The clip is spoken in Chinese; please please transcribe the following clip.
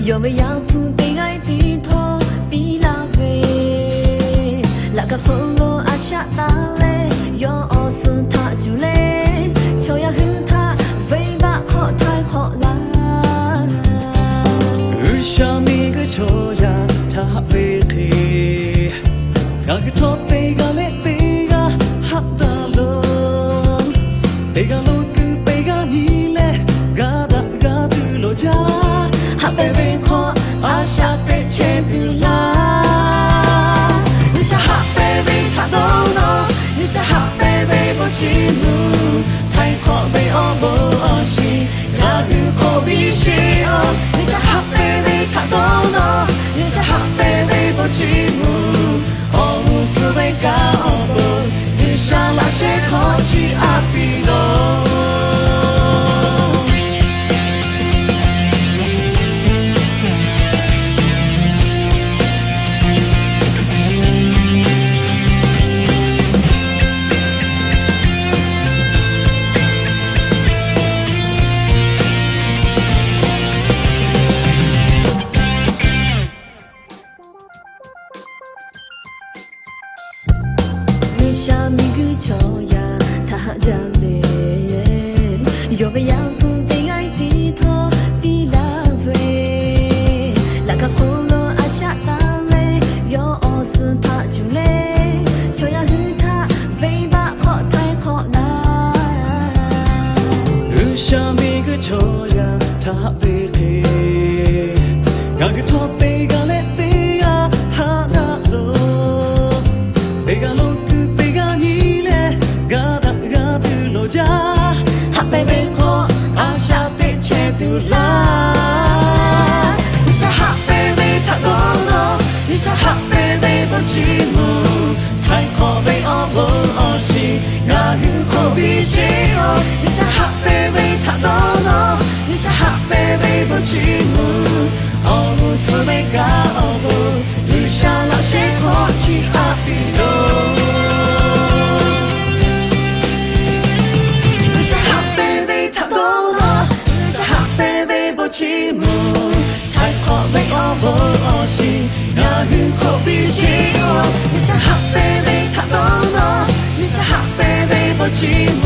有没有不被爱的托比拉维？那个风罗阿夏达嘞，有奥斯塔就嘞，秋呀很他尾巴好太好啦。下面个秋呀他飞起，那个托贝个嘞贝个哈达龙，贝个龙个贝个你嘞，嘎达嘎嘟罗家。哈贝贝可阿夏贝切杜拉，你是哈贝贝他都能，你是哈贝贝不起路，太可贝哦不哦西，那是可比西哦，你是哈贝贝他都能，你是哈贝贝不起路，哦无所谓高不，你是那些可起阿比罗。下面个秋呀，他家嘞，有没有不被爱的托比拉维？那个风罗阿夏达嘞，有奥斯塔就嘞，秋呀是他尾巴好太好啦。下面个秋呀，他飞起，那个托贝个嘞贝呀哈达罗，贝个龙。哈贝贝可阿夏贝切杜拉，你是哈贝贝他都能，你是哈贝贝不寂寞，太可悲哦不哦西，那有可比西哦，你是哈贝贝他都能，你是哈贝贝不寂寞，哦无所谓高不，你是那些可起阿比罗。寂寞，太可悲哦不哦西，那有可比西哦，你是哈贝贝他都能，你是哈贝贝不寂寞。